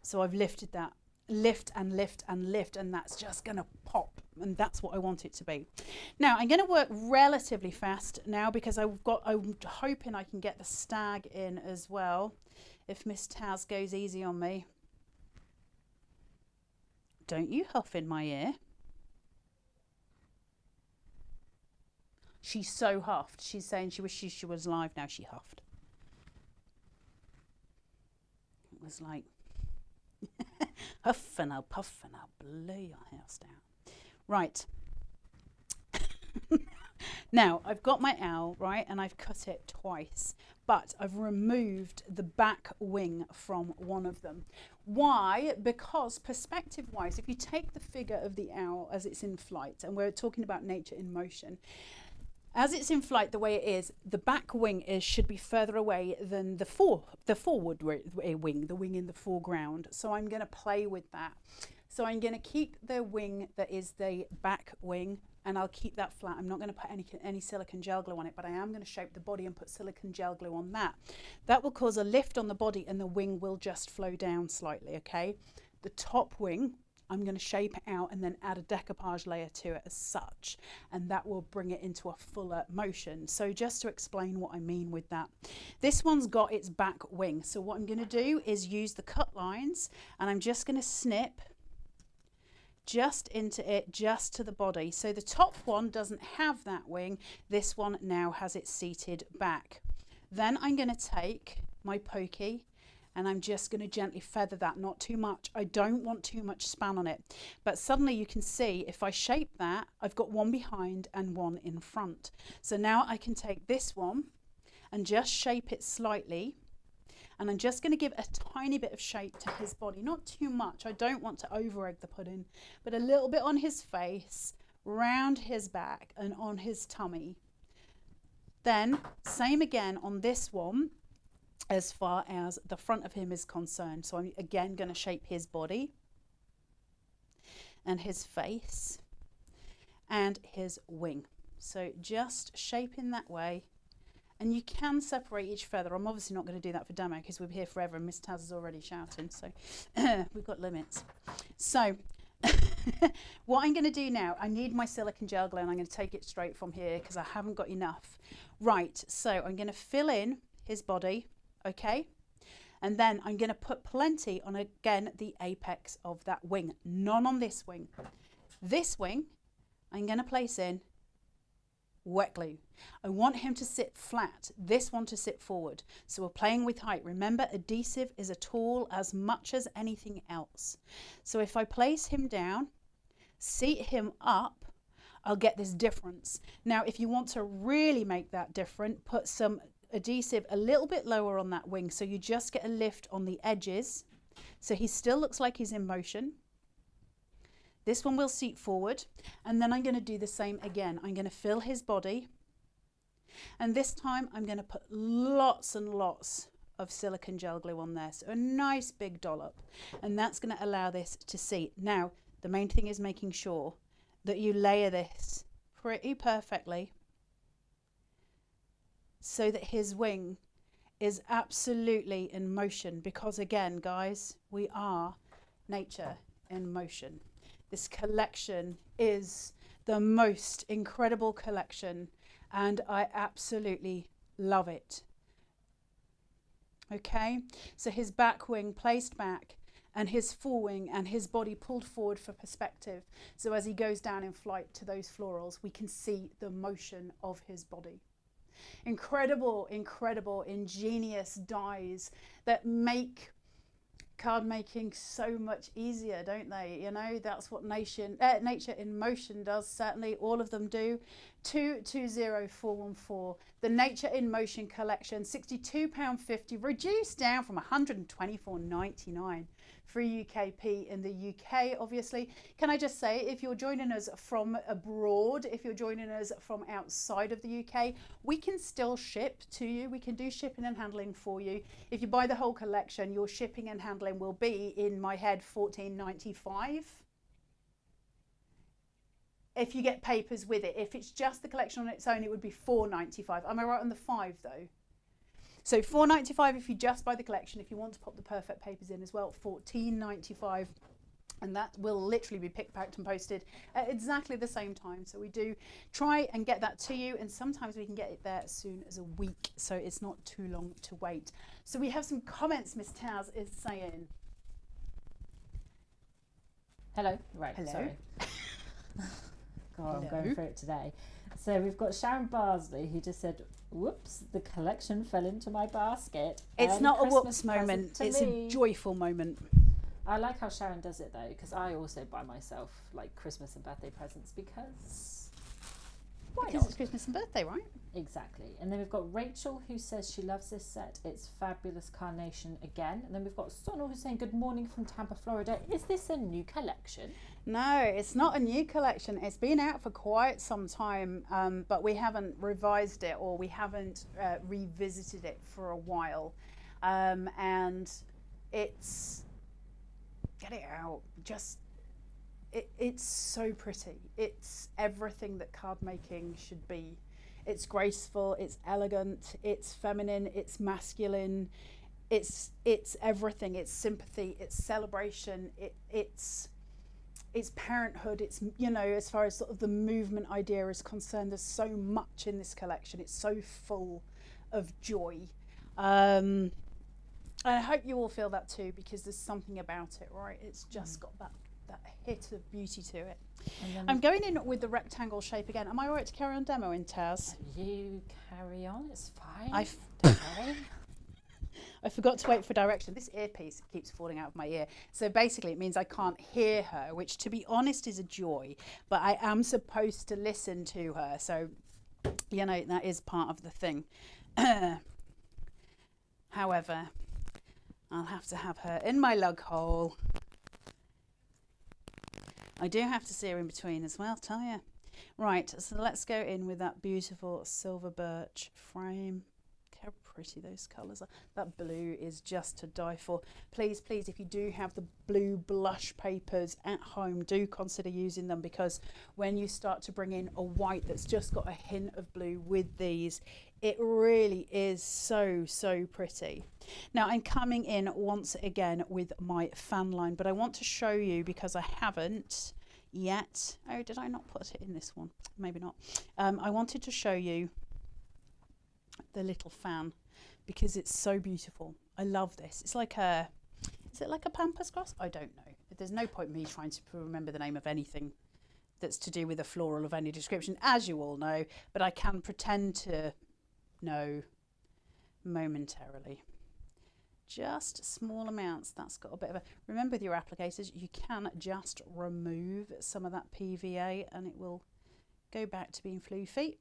So I've lifted that. Lift and lift and lift, and that's just going to pop, and that's what I want it to be. Now I'm going to work relatively fast now because I'm hoping I can get the stag in as well if Miss Taz goes easy on me. Don't you huff in my ear. She's so huffed. She's saying she wishes she was live now. She huffed. It was like huff and I'll puff and I'll blow your house down. Right. Now I've got my owl, right, and I've cut it twice, but I've removed the back wing from one of them. Why? Because perspective wise, if you take the figure of the owl as it's in flight, and we're talking about Nature in Motion, as it's in flight, the way it is, the back wing should be further away than the forward wing, the wing in the foreground. So I'm going to play with that. So I'm going to keep the wing that is the back wing, and I'll keep that flat. I'm not going to put any silicone gel glue on it, but I am going to shape the body and put silicone gel glue on that. That will cause a lift on the body, and the wing will just flow down slightly, okay? The top wing, I'm going to shape it out and then add a decoupage layer to it as such, and that will bring it into a fuller motion. So just to explain what I mean with that, this one's got its back wing. So what I'm going to do is use the cut lines, and I'm just going to snip just into it, just to the body. So the top one doesn't have that wing. This one now has it seated back. Then I'm going to take my pokey And I'm just going to gently feather that, not too much. I don't want too much span on it. But suddenly you can see if I shape that, I've got one behind and one in front. So now I can take this one and just shape it slightly. And I'm just going to give a tiny bit of shape to his body, not too much. I don't want to over egg the pudding, but a little bit on his face, round his back and on his tummy. Then same again on this one as far as the front of him is concerned. So I'm again going to shape his body and his face and his wing. So just shaping that way. And you can separate each feather. I'm obviously not going to do that for demo because we're here forever and Miss Taz is already shouting. So we've got limits. So what I'm going to do now, I need my silicone gel glue and I'm going to take it straight from here because I haven't got enough. Right, so I'm going to fill in his body, okay? And then I'm going to put plenty on, again, the apex of that wing. None on this wing. This wing, I'm going to place in wet glue. I want him to sit flat, this one to sit forward. So we're playing with height. Remember, adhesive is a tool as much as anything else. So if I place him down, seat him up, I'll get this difference. Now, if you want to really make that different, put some adhesive a little bit lower on that wing so you just get a lift on the edges. So he still looks like he's in motion. This one will seat forward, and then I'm going to do the same again. I'm going to fill his body, and this time I'm going to put lots and lots of silicone gel glue on there, so a nice big dollop, and that's going to allow this to seat. Now, the main thing is making sure that you layer this pretty perfectly so that his wing is absolutely in motion, because again, guys, we are nature in motion. This collection is the most incredible collection and I absolutely love it. Okay, so his back wing placed back and his fore wing and his body pulled forward for perspective. So as he goes down in flight to those florals, we can see the motion of his body. Incredible, incredible, ingenious dies that make card making so much easier, don't they? You know, that's what nature in motion does. Certainly all of them do. 220414, the Nature in Motion collection, £62.50, reduced down from £124.99. Free UKP in the UK, obviously. Can I just say, if you're joining us from abroad, if you're joining us from outside of the UK, we can still ship to you. We can do shipping and handling for you. If you buy the whole collection, your shipping and handling will be, in my head, £14.95. If you get papers with it. If it's just the collection on its own, it would be £4.95. Am I right on the 5 though? So £4.95 if you just buy the collection. If you want to pop the perfect papers in as well, £14.95. And that will literally be picked, packed and posted at exactly the same time. So we do try and get that to you, and sometimes we can get it there as soon as a week, so it's not too long to wait. So we have some comments. Miss Taz is saying. Hello. Right. Hello. Sorry. God, I'm going through it today. So we've got Sharon Barsley, who just said, whoops, the collection fell into my basket. It's not Christmas a whoops moment, it's me. a joyful moment. I like how Sharon does it though, because I also buy myself like Christmas and birthday presents because why Because not? it's Christmas and birthday, right? Exactly. And then we've got Rachel, who says she loves this set. It's fabulous Carnation again. And then we've got Sonal, who's saying good morning from Tampa, Florida. Is this a new collection? No, it's not a new collection. It's been out for quite some time, but we haven't revised it, or we haven't revisited it for a while. And it's, get it out, just, it's so pretty. It's everything that card making should be. It's graceful, it's elegant, it's feminine, it's masculine, it's everything. It's sympathy, it's celebration, it's parenthood. It's, you know, as far as sort of the movement idea is concerned, there's so much in this collection. It's so full of joy. And I hope you all feel that too, because there's something about it, right? It's just got that hit of beauty to it. I'm going in with the rectangle shape again. Am I right to carry on demoing, Taz? You carry on, it's fine. I Don't worry. I forgot to wait for direction. This earpiece keeps falling out of my ear. So basically it means I can't hear her, which to be honest is a joy, but I am supposed to listen to her. So, you know, that is part of the thing. However, I'll have to have her in my lug hole. I do have to see her in between as well, tell you. Right, so let's go in with that beautiful silver birch frame. How pretty those colours are. That blue is just to die for. Please, please, if you do have the blue blush papers at home, do consider using them, because when you start to bring in a white that's just got a hint of blue with these, it really is so, so pretty. Now I'm coming in once again with my fan line, but I want to show you, because I haven't yet. Oh, did I not put it in this one? Maybe not. I wanted to show you the little fan because it's so beautiful. I love this. It's like a, is it like a pampas grass? I don't know. There's no point me trying to remember the name of anything that's to do with a floral of any description, as you all know, but I can pretend to know momentarily. Just small amounts. That's got a bit of a, remember with your applicators, you can just remove some of that PVA and it will go back to being floofy.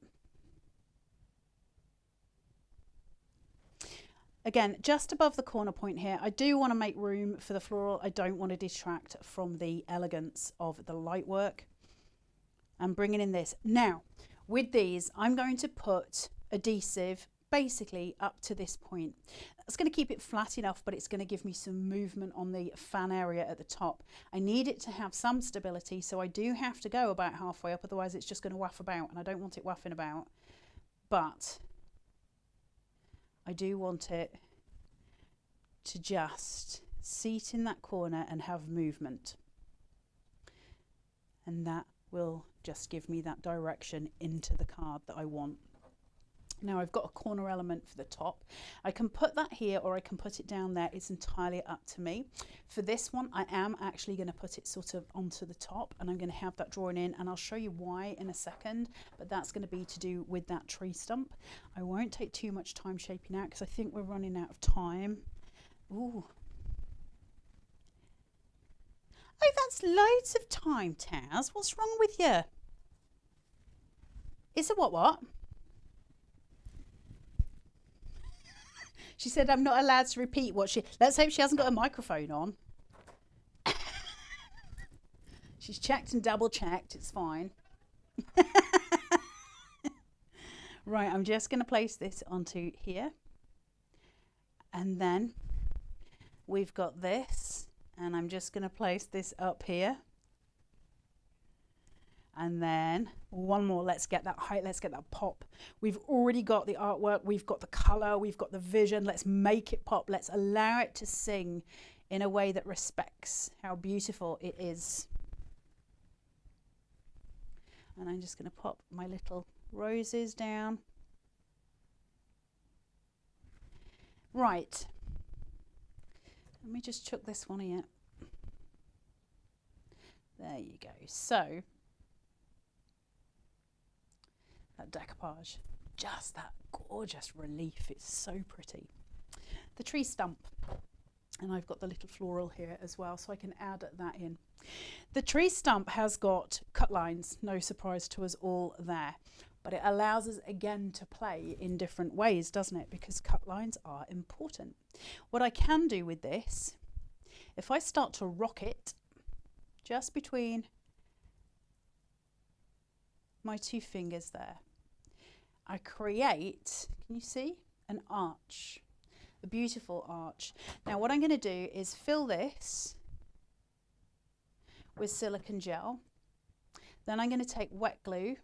Again, just above the corner point here, I do want to make room for the floral. I don't want to detract from the elegance of the light work. I'm bringing in this. Now, with these, I'm going to put adhesive basically up to this point. That's going to keep it flat enough, but it's going to give me some movement on the fan area at the top. I need it to have some stability, so I do have to go about halfway up, otherwise it's just going to waff about, and I don't want it waffing about. But I do want it to just seat in that corner and have movement. And that will just give me that direction into the card that I want. Now I've got a corner element for the top. I can put that here or I can put it down there. It's entirely up to me. For this one, I am actually going to put it sort of onto the top, and I'm going to have that drawn in, and I'll show you why in a second, but that's going to be to do with that tree stump. I won't take too much time shaping out because I think we're running out of time. Ooh. Oh, that's loads of time, Taz. What's wrong with you? Is it what? She said I'm not allowed to repeat what she... Let's hope she hasn't got a microphone on. She's checked and double checked. It's fine. Right, I'm just going to place this onto here. And then we've got this. And I'm just going to place this up here. And then one more, let's get that height, let's get that pop. We've already got the artwork, we've got the colour, we've got the vision. Let's make it pop. Let's allow it to sing in a way that respects how beautiful it is. And I'm just going to pop my little roses down. Right. Let me just chuck this one here. There you go. So that decoupage, just that gorgeous relief. It's so pretty. The tree stump, and I've got the little floral here as well, so I can add that in. The tree stump has got cut lines, no surprise to us all there, but it allows us again to play in different ways, doesn't it? Because cut lines are important. What I can do with this, if I start to rock it just between my two fingers there, I create, can you see, an arch, a beautiful arch. Now what I'm going to do is fill this with silicone gel. Then I'm going to take wet glue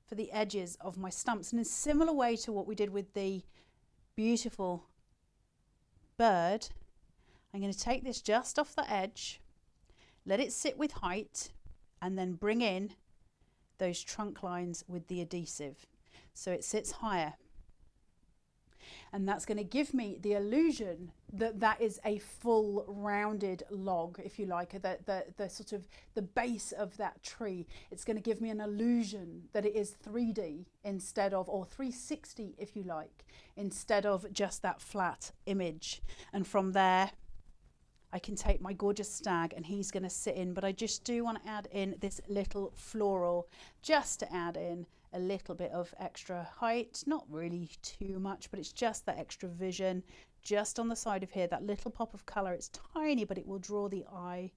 for the edges of my stumps, in a similar way to what we did with the beautiful bird. I'm going to take this just off the edge, let it sit with height, and then bring in those trunk lines with the adhesive so it sits higher. and that's going to give me the illusion that that is a full rounded log, if you like, the sort of the base of that tree. It's going to give me an illusion that it is 3D instead of, or 360 if you like, instead of just that flat image. And from there I can take my gorgeous stag and he's going to sit in, but I just do want to add in this little floral just to add in a little bit of extra height, not really too much, but it's just that extra vision just on the side of here, that little pop of color. It's tiny, but it will draw the eye,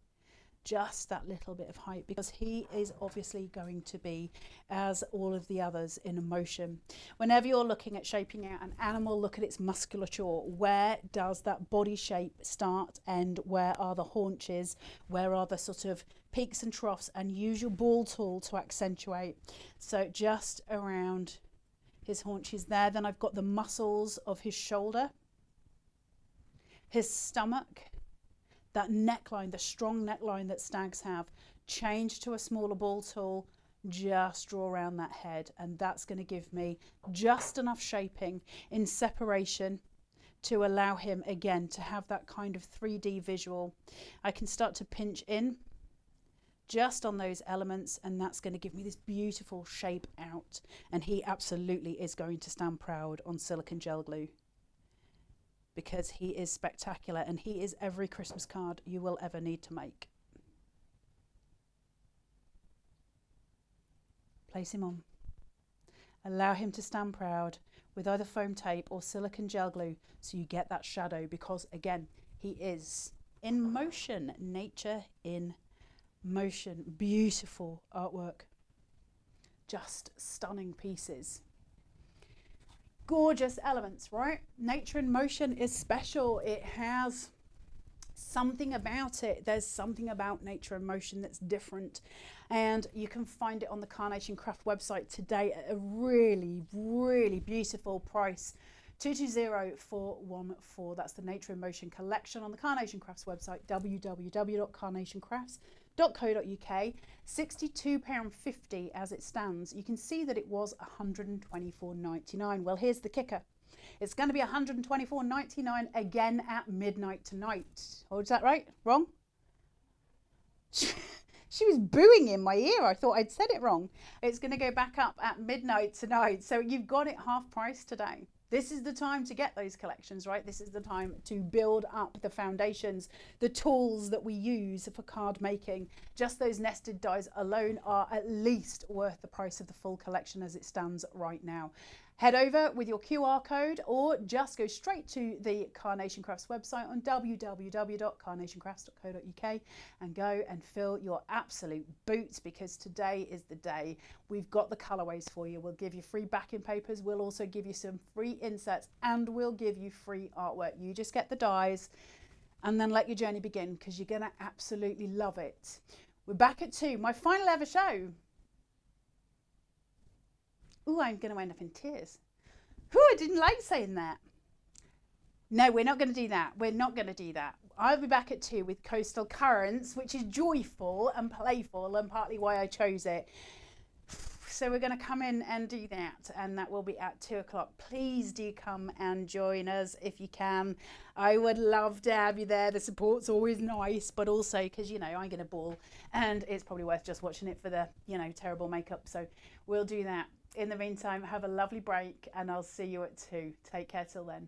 just that little bit of height, because he is obviously going to be, as all of the others, in motion. Whenever you're looking at shaping out an animal, look at its musculature. Where does that body shape start, and where are the haunches? Where are the sort of peaks and troughs? And use your ball tool to accentuate. So just around his haunches there. Then I've got the muscles of his shoulder, his stomach, that neckline, the strong neckline that stags have. Change to a smaller ball tool, just draw around that head, and that's going to give me just enough shaping in separation to allow him again to have that kind of 3D visual. I can start to pinch in just on those elements, and that's going to give me this beautiful shape out, and he absolutely is going to stand proud on silicone gel glue, because he is spectacular and he is every Christmas card you will ever need to make. Place him on. Allow him to stand proud with either foam tape or silicone gel glue so you get that shadow, because again, he is in motion, nature in motion. Beautiful artwork, just stunning pieces. Gorgeous elements, right? Nature in motion is special. It has something about it. There's something about nature in motion that's different, and you can find it on the Carnation Craft website today at a really, really beautiful price. 220414. That's the Nature in Motion collection on the Carnation Crafts website, www.carnationcrafts.co.uk. £62.50 as it stands. You can see that it was £124.99. Well, here's the kicker. It's going to be £124.99 again at midnight tonight. Oh, is that right? Wrong? She was booing in my ear. I thought I'd said it wrong. It's going to go back up at midnight tonight. So you've got it half price today. This is the time to get those collections, right? This is the time to build up the foundations, the tools that we use for card making. Just those nested dies alone are at least worth the price of the full collection as it stands right now. Head over with your QR code, or just go straight to the Carnation Crafts website on www.carnationcrafts.co.uk and go and fill your absolute boots, because today is the day. We've got the colorways for you. We'll give you free backing papers. We'll also give you some free inserts, and we'll give you free artwork. You just get the dies and then let your journey begin, because you're going to absolutely love it. We're back at 2, my final ever show. Ooh, I'm going to end up in tears. Ooh, I didn't like saying that. No, we're not going to do that. We're not going to do that. I'll be back at 2 with Coastal Currents, which is joyful and playful, and partly why I chose it. So we're going to come in and do that, and that will be at 2 o'clock. Please do come and join us if you can. I would love to have you there. The support's always nice, but also because, you know, I'm going to bawl, and it's probably worth just watching it for the, you know, terrible makeup. So we'll do that. In the meantime, have a lovely break, and I'll see you at 2. Take care till then.